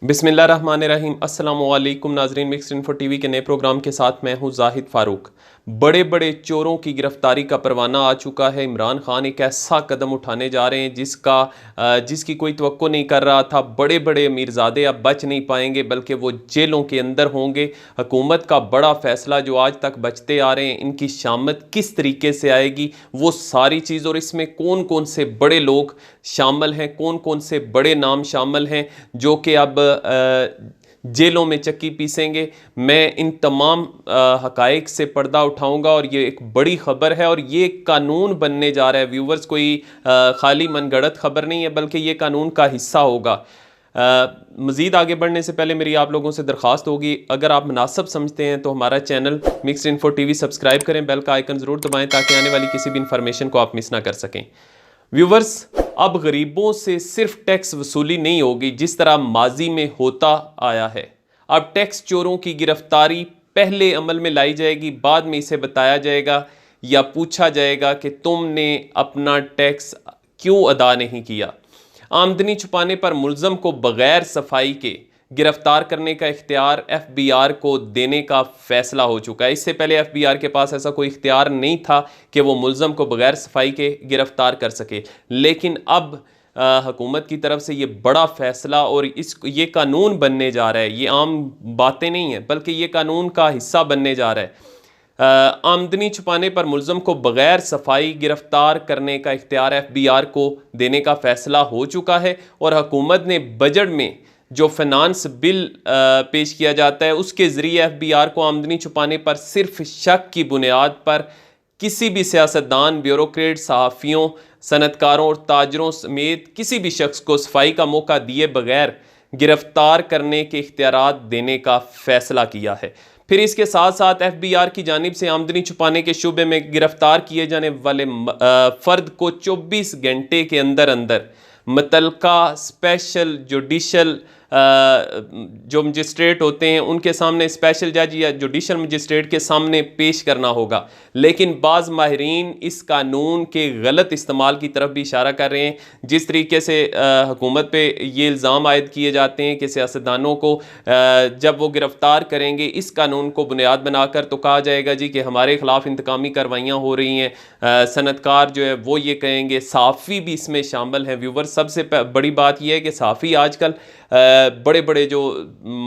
बिस्मिल्लाहिर्रहमानिर्रहीम। अस्सलामु अलैकुम नाजरीन, मिक्स्ड इन्फो टीवी के नए प्रोग्राम के साथ मैं हूं जाहिद फारूक। बड़े बड़े चोरों की गिरफ्तारी का परवाना आ चुका है। इमरान खान एक ऐसा कदम उठाने जा रहे हैं जिसकी कोई तवक्को नहीं कर रहा था। बड़े बड़े अमीरजादे अब बच नहीं पाएंगे, बल्कि वो जेलों के अंदर होंगे। हुकूमत का बड़ा फैसला जो आज तक बचते आ रहे हैं, इनकी शामत किस तरीके से आएगी, वो सारी चीज़ और इसमें कौन कौन से बड़े लोग शामिल हैं, कौन कौन से बड़े नाम शामिल हैं जो कि अब जेलों में चक्की पीसेंगे, मैं इन तमाम हकाइक से पर्दा उठाऊंगा। और ये एक बड़ी खबर है और ये कानून बनने जा रहा है व्यूवर्स। कोई खाली मनगढ़ंत खबर नहीं है, बल्कि ये कानून का हिस्सा होगा। मज़ीद आगे बढ़ने से पहले मेरी आप लोगों से दरख्वास्त होगी, अगर आप मुनासिब समझते हैं तो हमारा channel mixed info TV subscribe करें, बेल का आइकन ज़रूर दबाएं ताकि आने वाली किसी भी इंफॉर्मेशन को आप मिस ना कर सकें। व्यूवर्स, अब गरीबों से सिर्फ टैक्स वसूली नहीं होगी जिस तरह माजी में होता आया है। अब टैक्स चोरों की गिरफ्तारी पहले अमल में लाई जाएगी, बाद में इसे बताया जाएगा या पूछा जाएगा कि तुमने अपना टैक्स क्यों अदा नहीं किया। आमदनी छुपाने पर मुल्ज़म को बगैर सफाई के गिरफ्तार करने का इख्तियार एफबीआर को देने का फैसला हो चुका है। इससे पहले एफबीआर के पास ऐसा कोई इख्तियार नहीं था कि वो मुल्ज़म को बगैर सफाई के गिरफ्तार कर सके, लेकिन अब हुकूमत की तरफ से ये बड़ा फैसला और ये कानून बनने जा रहा है। ये आम बातें नहीं हैं, बल्कि ये कानून का हिस्सा बनने जा रहा है। आमदनी छुपाने पर मुल्ज़म को बगैर सफाई गिरफ्तार करने का इख्तियार एफबीआर को देने का फैसला हो चुका है। और हुकूमत ने बजट में जो फाइनेंस बिल पेश किया जाता है, उसके ज़रिए एफबीआर को आमदनी छुपाने पर सिर्फ शक की बुनियाद पर किसी भी सियासतदान, ब्यूरोक्रेट, सहाफ़ियों, सनतकारों और ताजरों समेत किसी भी शख्स को सफाई का मौका दिए बगैर गिरफ्तार करने के इख्तियारात देने का फैसला किया है। फिर इसके साथ साथ एफबीआर की जानिब से आमदनी छुपाने के शुबे में गिरफ्तार किए जाने वाले फ़र्द को 24 घंटे के अंदर अंदर मुतल्लिका स्पेशल जुडिशल जो मजिस्ट्रेट होते हैं उनके सामने, स्पेशल जज या जुडिशल मजिस्ट्रेट के सामने पेश करना होगा। लेकिन बाज़ माहिरीन इस कानून के गलत इस्तेमाल की तरफ भी इशारा कर रहे हैं। जिस तरीके से हुकूमत पे ये इल्ज़ाम आयद किए जाते हैं कि सियासतदानों को जब वो गिरफ़्तार करेंगे इस कानून को बुनियाद बनाकर, तो कहा जाएगा जी कि हमारे ख़िलाफ़ इंतकामी कार्रवाइयाँ हो रही हैं। सनतकार जो है वो ये कहेंगे, सहाफ़ी भी इसमें शामिल हैं। व्यूवर, सबसे बड़ी बात यह है कि सहाफ़ी आजकल बड़े बड़े जो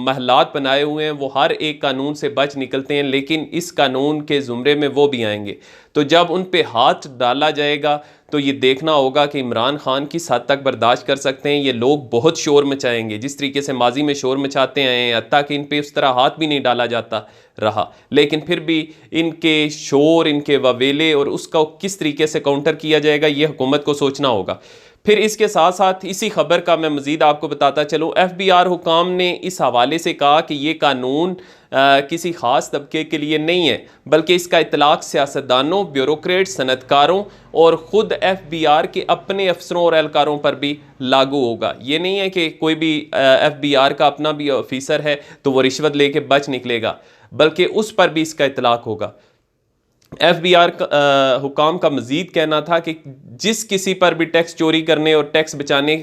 महलात बनाए हुए हैं वो हर एक कानून से बच निकलते हैं, लेकिन इस कानून के ज़ुमरे में वो भी आएंगे। तो जब उन पे हाथ डाला जाएगा तो ये देखना होगा कि इमरान खान किस हद तक बर्दाश्त कर सकते हैं। ये लोग बहुत शोर मचाएंगे, जिस तरीके से माजी में शोर मचाते आए हैं, हत्ता कि इन पे उस तरह हाथ भी नहीं डाला जाता रहा, लेकिन फिर भी इनके शोर, इनके ववेले और उसका किस तरीके से काउंटर किया जाएगा, ये हुकूमत को सोचना होगा। फिर इसके साथ साथ इसी खबर का मैं मज़ीद आपको बताता चलूँ। एफबीआर हुकाम ने इस हवाले से कहा कि ये कानून किसी ख़ास तबके के लिए नहीं है, बल्कि इसका इतलाक़ सियासतदानों, ब्यूरोक्रेट, सनतकारों और ख़ुद एफबीआर के अपने अफसरों और एहलकारों पर भी लागू होगा। ये नहीं है कि कोई भी एफबीआर का अपना भी ऑफिसर है तो वो रिश्वत लेके बच निकलेगा, बल्कि उस पर भी इसका इतलाक़ होगा। एफबीआर हुकाम का मज़ीद कहना था कि जिस किसी पर भी टैक्स चोरी करने और टैक्स बचाने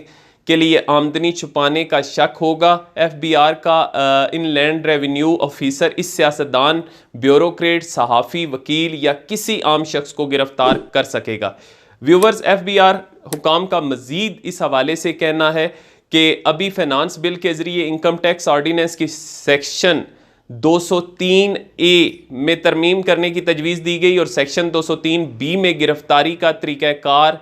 के लिए आमदनी छुपाने का शक होगा, एफबीआर का इनलैंड रेवेन्यू ऑफिसर इस सियासतदान, ब्यूरोक्रेट, सहाफ़ी, वकील या किसी आम शख्स को गिरफ्तार कर सकेगा। व्यूवर्स, एफबीआर हुकाम का मज़ीद इस हवाले से कहना है कि अभी फाइनेंस बिल के ज़रिए इनकम टैक्स ऑर्डिनेंस की सेक्शन 203A में तरमीम करने की तजवीज़ दी गई और सेक्शन 203B में गिरफ्तारी का तरीक़ाकार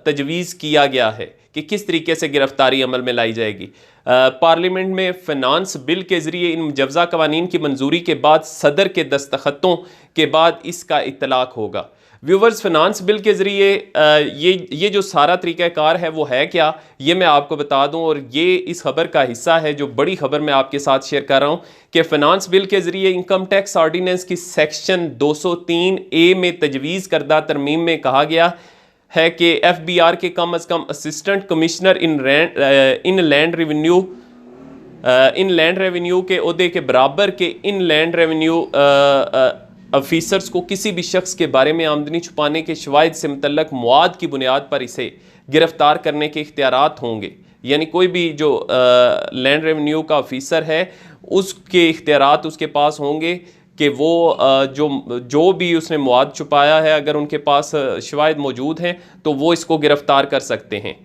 तजवीज़ किया गया है कि किस तरीके से गिरफ्तारी अमल में लाई जाएगी। पार्लियामेंट में फाइनेंस बिल के ज़रिए इन मुजव्ज़ा कवानीन की मंजूरी के बाद सदर के दस्तखतों के बाद इसका इतलाक़ होगा। व्यूवर्स, फाइनेंस बिल के ज़रिए ये जो सारा तरीक़ाकार है वो है क्या, ये मैं आपको बता दूं। और ये इस खबर का हिस्सा है, जो बड़ी खबर मैं आपके साथ शेयर कर रहा हूं कि फाइनेंस बिल के ज़रिए इनकम टैक्स ऑर्डिनेंस की सेक्शन 203A में तजवीज़ करदा तरमीम में कहा गया है कि एफबीआर के कम अज़ कम assistant commissioner inland revenue के ओहदे के बराबर के इन लैंड रेवेन्यू ऑफिसर्स को किसी भी शख्स के बारे में आमदनी छुपाने के शवाहिद से मुतल्लक मवाद की बुनियाद पर इसे गिरफ्तार करने के इख्तियारात होंगे। यानी कोई भी जो लैंड रेवेन्यू का ऑफिसर है उसके इख्तियारात उसके पास होंगे कि वो जो भी उसने मवाद छुपाया है अगर उनके पास शवाहिद मौजूद हैं तो वो इसको गिरफ्तार कर सकते हैं।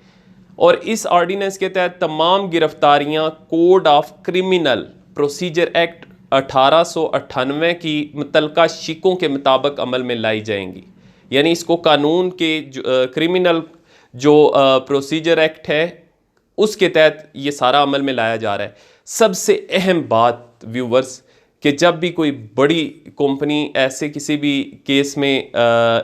और इस ऑर्डिनेंस के तहत तमाम गिरफ्तारियां code of criminal procedure act 1898 की मुतलका शिकों के मुताबिक अमल में लाई जाएंगी। यानी इसको कानून के क्रिमिनल जो प्रोसीजर एक्ट है उसके तहत ये सारा अमल में लाया जा रहा है। सबसे अहम बात व्यूवर्स कि जब भी कोई बड़ी कंपनी ऐसे किसी भी केस में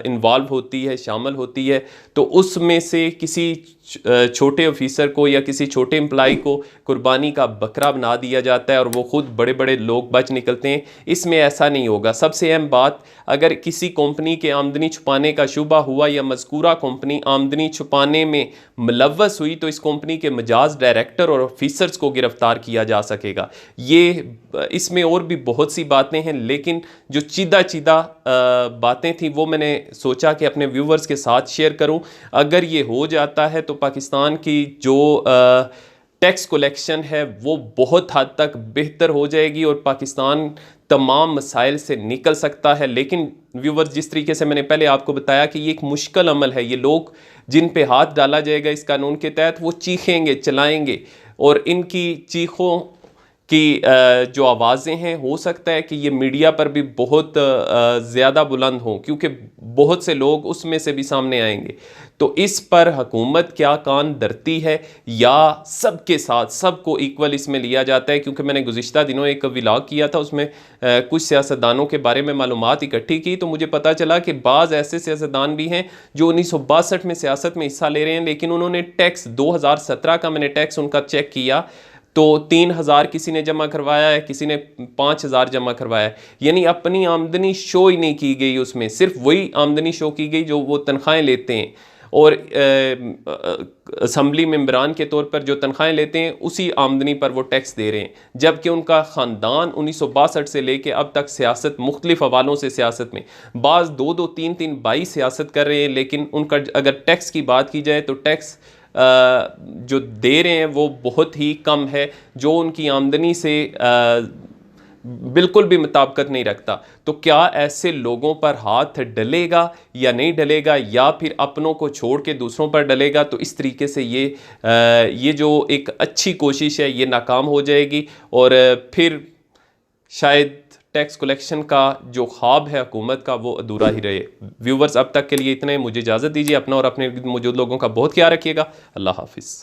इन्वॉल्व होती है, शामिल होती है, तो उसमें से किसी छोटे ऑफिसर को या किसी छोटे एम्प्लाई को कुर्बानी का बकरा बना दिया जाता है और वो खुद बड़े बड़े लोग बच निकलते हैं। इसमें ऐसा नहीं होगा। सबसे अहम बात, अगर किसी कंपनी के आमदनी छुपाने का शुबा हुआ या मज़कूरा कंपनी आमदनी छुपाने में मुलव्वस हुई तो इस कंपनी के मजाज डायरेक्टर और ऑफिसर्स को गिरफ्तार किया जा सकेगा। इसमें और भी बहुत सी बातें हैं, लेकिन जो चीदा बातें थी वो मैंने सोचा कि अपने व्यूवर्स के साथ शेयर करूं। अगर ये हो जाता है तो पाकिस्तान की जो टैक्स कलेक्शन है वो बहुत हद तक बेहतर हो जाएगी और पाकिस्तान तमाम मसाइल से निकल सकता है। लेकिन व्यूवर्स, जिस तरीके से मैंने पहले आपको बताया कि ये एक मुश्किल अमल है, ये लोग जिन पे हाथ डाला जाएगा इस कानून के तहत वो चीखेंगे, चिल्लाएंगे और इनकी चीखों की जो आवाज़ें हैं हो सकता है कि ये मीडिया पर भी बहुत ज़्यादा बुलंद हों, क्योंकि बहुत से लोग उसमें से भी सामने आएंगे। तो इस पर हुकूमत क्या कान धरती है या सबके साथ सबको इक्वल इसमें लिया जाता है? क्योंकि मैंने गुज़िश्ता दिनों एक व्लॉग किया था, उसमें कुछ सियासतदानों के बारे में मालूमात इकट्ठी की, तो मुझे पता चला कि बाज़ ऐसे सियासतदान भी हैं जो 1962 में सियासत में हिस्सा ले रहे हैं, लेकिन उन्होंने टैक्स 2017 का मैंने टैक्स उनका चेक किया तो 3000 किसी ने जमा करवाया है, किसी ने 5000 जमा करवाया है। यानी अपनी आमदनी शो ही नहीं की गई, उसमें सिर्फ वही आमदनी शो की गई जो वो तनख्वाहें लेते हैं और असम्बली मेंबरान के तौर पर जो तनख्वाहें लेते हैं उसी आमदनी पर वो टैक्स दे रहे हैं, जबकि उनका ख़ानदान 1962 से लेके अब तक सियासत मुख्तलिफ हवालों से सियासत में बाज़ 2-2, 3-3 22 सियासत कर रहे हैं, लेकिन उनका अगर टैक्स की बात की जाए तो टैक्स जो दे रहे हैं वो बहुत ही कम है, जो उनकी आमदनी से बिल्कुल भी मुताबिकत नहीं रखता। तो क्या ऐसे लोगों पर हाथ डलेगा या नहीं डलेगा, या फिर अपनों को छोड़ के दूसरों पर डलेगा? तो इस तरीके से ये जो एक अच्छी कोशिश है ये नाकाम हो जाएगी और फिर शायद टैक्स कलेक्शन का जो ख्वाब है हुकूमत का वो अधूरा ही रहे। व्यूवर्स, अब तक के लिए इतने, मुझे इजाज़त दीजिए। अपना और अपने मौजूद लोगों का बहुत ख्याल रखिएगा। अल्लाह हाफिज़।